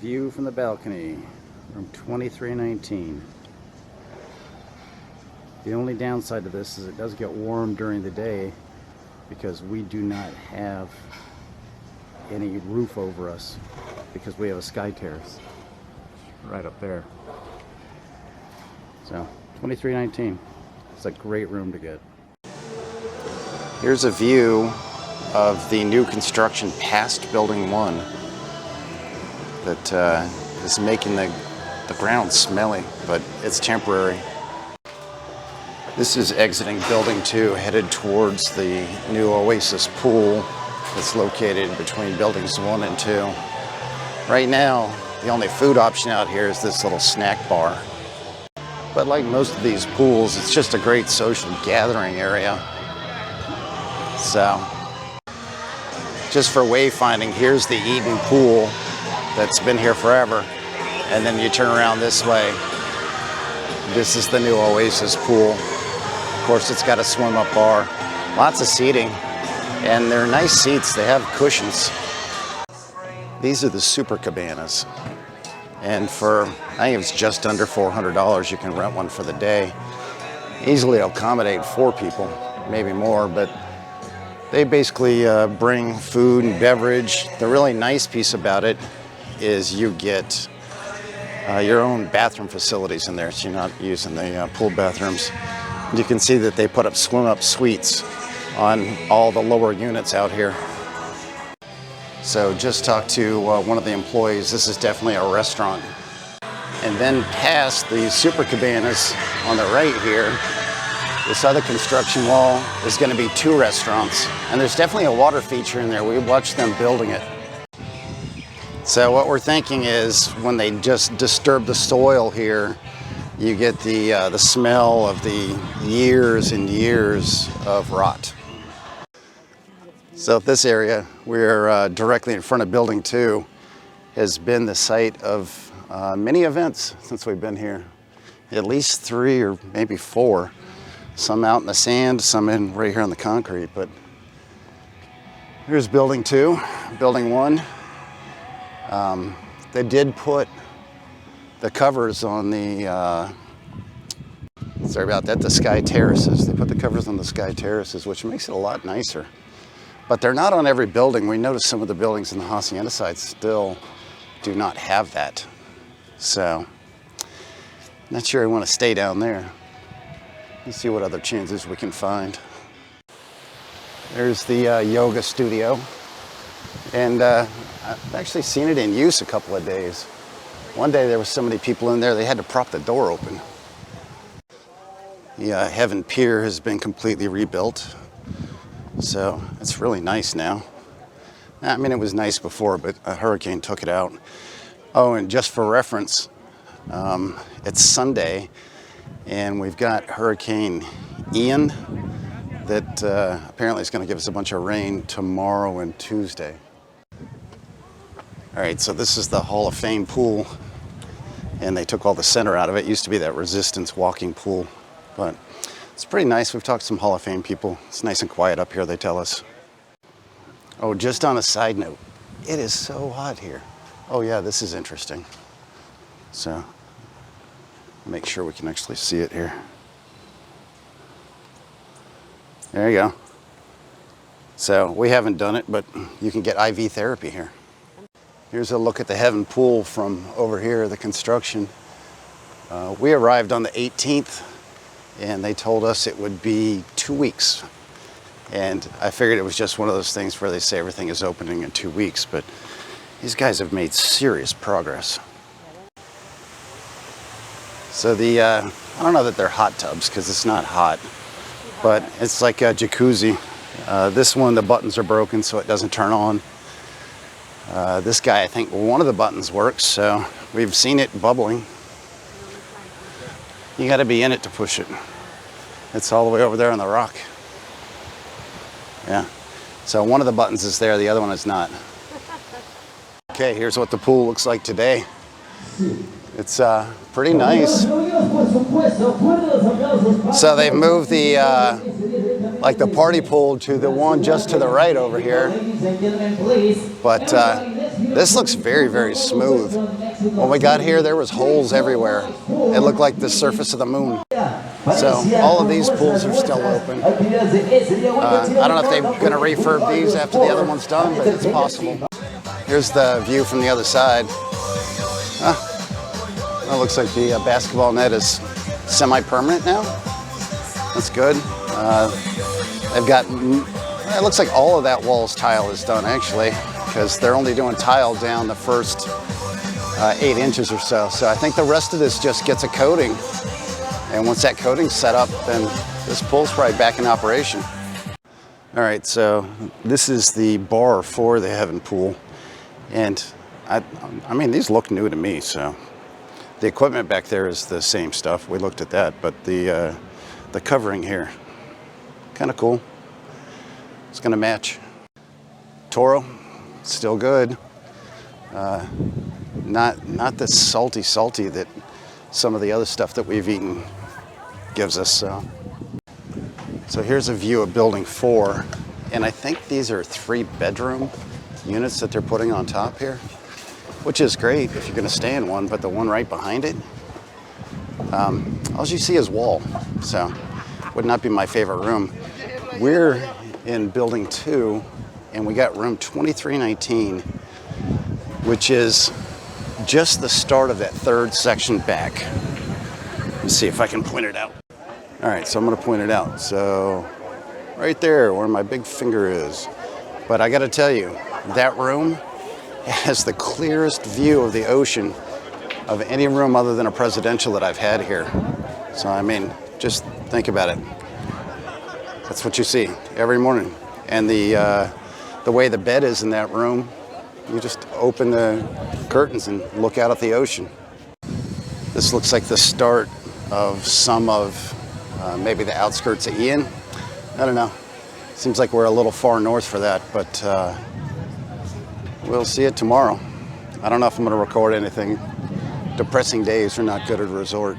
View from the balcony, room 2319. The only downside to this is it does get warm during the day because we do not have any roof over us because we have a sky terrace right up there. So 2319, it's a great room to get. Here's a view of the new construction past Building 1 that is making the ground smelly, but it's temporary. This is exiting Building 2, headed towards the new Oasis pool that's located between Buildings 1 and 2. Right now, the only food option out here is this little snack bar. But like most of these pools, it's just a great social gathering area. So, just for wayfinding, here's the Eden pool that's been here forever. And then you turn around this way. This is the new Oasis pool. Of course, it's got a swim-up bar. Lots of seating. And they're nice seats. They have cushions. These are the super cabanas. And for, I think it's just under $400, you can rent one for the day. Easily accommodate 4 people, maybe more, but they basically bring food and beverage. The really nice piece about it is you get your own bathroom facilities in there, so you're not using the pool bathrooms. You can see that they put up swim-up suites on all the lower units out here. So just talked to one of the employees. This is definitely a restaurant. And then past the super cabanas on the right here, this other construction wall is going to be 2 restaurants. And there's definitely a water feature in there. We watched them building it. So what we're thinking is when they just disturb the soil here, you get the smell of the years and years of rot. So this area, we're directly in front of Building 2, has been the site of many events since we've been here. At least 3 or maybe 4. Some out in the sand, some in right here on the concrete. But here's Building 2, Building 1. They did put the covers on the, sorry about that, the sky terraces. They put the covers on the sky terraces, which makes it a lot nicer. But they're not on every building. We noticed some of the buildings in the Hacienda side still do not have that. So, not sure I want to stay down there. Let's see what other chances we can find. There's the yoga studio. And I've actually seen it in use a couple of days. One day there was so many people in there, they had to prop the door open. The Heaven Pier has been completely rebuilt. So it's really nice now. I mean, it was nice before, but a hurricane took it out. Oh, and just for reference, it's Sunday, and we've got Hurricane Ian that apparently is going to give us a bunch of rain tomorrow and Tuesday. All right, so this is the Hall of Fame pool, and they took all the center out of it. It used to be that resistance walking pool, but it's pretty nice. We've talked to some Hall of Fame people. It's nice and quiet up here, they tell us. Oh, just on a side note, it is so hot here. Oh yeah, this is interesting. So, make sure we can actually see it here. There you go. So, we haven't done it, but you can get IV therapy here. Here's a look at the Heaven pool from over here, the construction. We arrived on the 18th, and they told us it would be 2 weeks. And I figured it was just one of those things where they say everything is opening in 2 weeks, but these guys have made serious progress. So the, I don't know that they're hot tubs because it's not hot, but it's like a jacuzzi. This one, the buttons are broken so it doesn't turn on. This guy, I think one of the buttons works, so we've seen it bubbling. You got to be in it to push it. It's all the way over there on the rock. Yeah. So one of the buttons is there, the other one is not. Okay, here's what the pool looks like today. It's pretty nice. So they've moved the like the party pool to the one just to the right over here. But This looks very, very smooth. When we got here, there was holes everywhere. It looked like the surface of the moon. So all of these pools are still open. I don't know if they're going to refurb these after the other one's done, but it's possible. Here's the view from the other side. That looks like the basketball net is semi-permanent now. That's good. They've got, it looks like all of that wall's tile is done actually, because they're only doing tile down the first 8 inches or so. So I think the rest of this just gets a coating. And once that coating's set up, then this pool's probably back in operation. All right, so this is the bar for the Heaven pool. And I mean, these look new to me, so. The equipment back there is the same stuff. We looked at that, but the covering here, kind of cool. It's gonna match. Toro, still good. Not the salty that some of the other stuff that we've eaten gives us. So here's a view of building 4, and I think these are 3-bedroom units that they're putting on top here, which is great if you're going to stay in one, but the one right behind it, all you see is wall, so would not be my favorite room. We're in building 2, and we got room 2319, which is just the start of that 3rd section back. Let's see if I can point it out. All right, so I'm going to point it out. So right there where my big finger is. But I got to tell you, that room has the clearest view of the ocean of any room other than a presidential that I've had here. So I mean, just think about it. That's what you see every morning. And the way the bed is in that room, you just open the curtains and look out at the ocean. This looks like the start of some of maybe the outskirts of Ian. I don't know. Seems like we're a little far north for that, but we'll see it tomorrow. I don't know if I'm going to record anything. Depressing days are not good at a resort.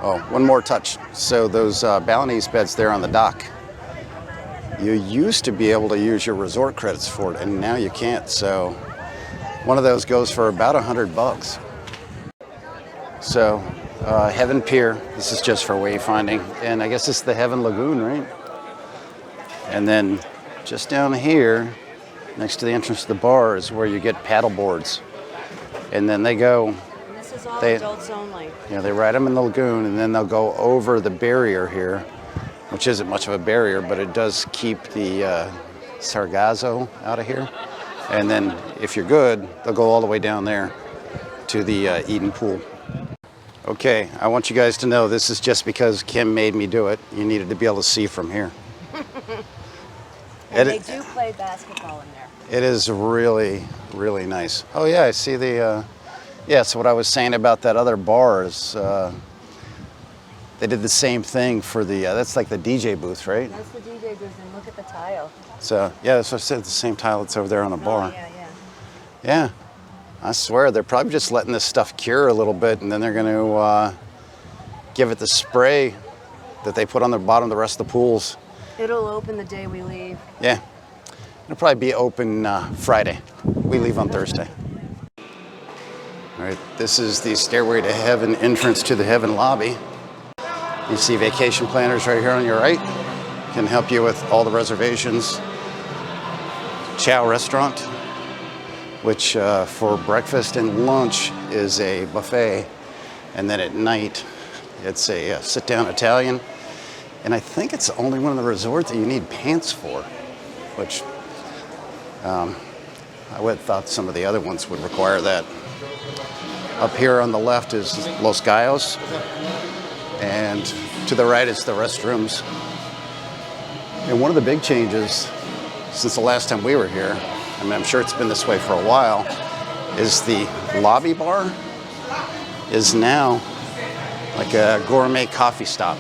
Oh, one more touch. So those Balinese beds there on the dock, you used to be able to use your resort credits for it, and now you can't. So one of those goes for about $100. So Heaven Pier, this is just for wayfinding, and I guess it's the Heaven Lagoon, right? And then just down here, next to the entrance to the bar, is where you get paddle boards. And then they go... And this is all adults only. Yeah, they ride them in the lagoon, and then they'll go over the barrier here, which isn't much of a barrier, but it does keep the sargasso out of here. And then, if you're good, they'll go all the way down there to the Eden pool. Okay, I want you guys to know this is just because Kim made me do it. You needed to be able to see from here. And they do play basketball in there. It is really, really nice. Oh yeah, I see the, yeah, so what I was saying about that other bar is they did the same thing for the, that's like the DJ booth, right? That's the DJ booth, and look at the tile. So, yeah, that's what I said, the same tile that's over there on the bar. Oh, yeah. Yeah, I swear, they're probably just letting this stuff cure a little bit, and then they're going to give it the spray that they put on the bottom of the rest of the pools. It'll open the day we leave. Yeah, it'll probably be open Friday. We leave on Thursday. All right, this is the Stairway to Heaven entrance to the Heaven lobby. You see vacation planners right here on your right. Can help you with all the reservations. Chow Restaurant, which for breakfast and lunch is a buffet. And then at night, it's a sit-down Italian. And I think it's the only one in the resort that you need pants for, which I would have thought some of the other ones would require that. Up here on the left is Los Gallos, and to the right is the restrooms. And one of the big changes since the last time we were here, I mean, I'm sure it's been this way for a while, is the lobby bar is now like a gourmet coffee stop.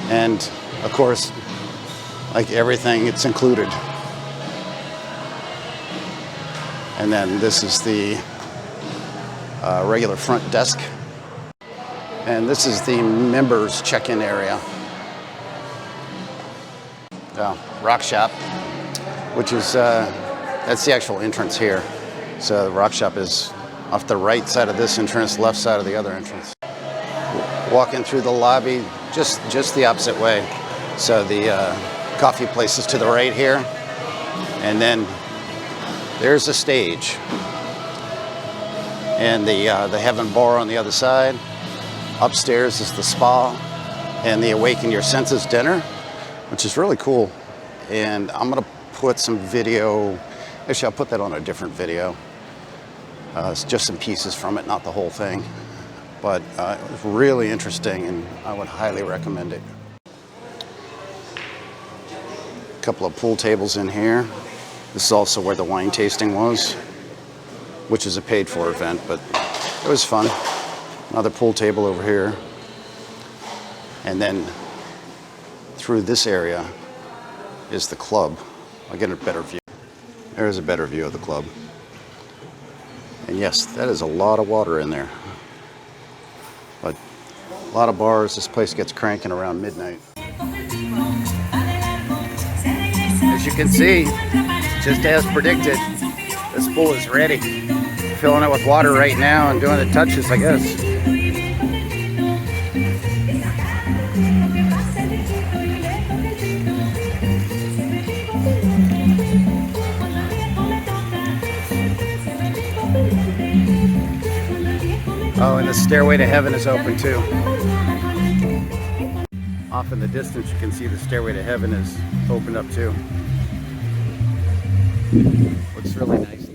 And of course, like everything, it's included. And then this is the regular front desk. And this is the members check-in area. Rock Shop, which is, that's the actual entrance here. So the rock shop is off the right side of this entrance, left side of the other entrance. Walking through the lobby, just the opposite way. So the coffee place is to the right here, and then there's a stage, and the Heaven Bar on the other side. Upstairs is the spa and the Awaken Your Senses dinner, which is really cool. And I'm gonna put some video. Actually, I'll put that on a different video. It's just some pieces from it, not the whole thing. But it was really interesting, and I would highly recommend it. A couple of pool tables in here. This is also where the wine tasting was, which is a paid-for event, but it was fun. Another pool table over here. And then through this area is the club. I'll get a better view. There's a better view of the club. And yes, that is a lot of water in there. But a lot of bars. This place gets cranking around midnight. As you can see, just as predicted, this pool is ready. Filling it with water right now and doing the touches, I guess. Oh, and the stairway to heaven is open too. Off in the distance, you can see the stairway to heaven is opened up too. Looks really nice.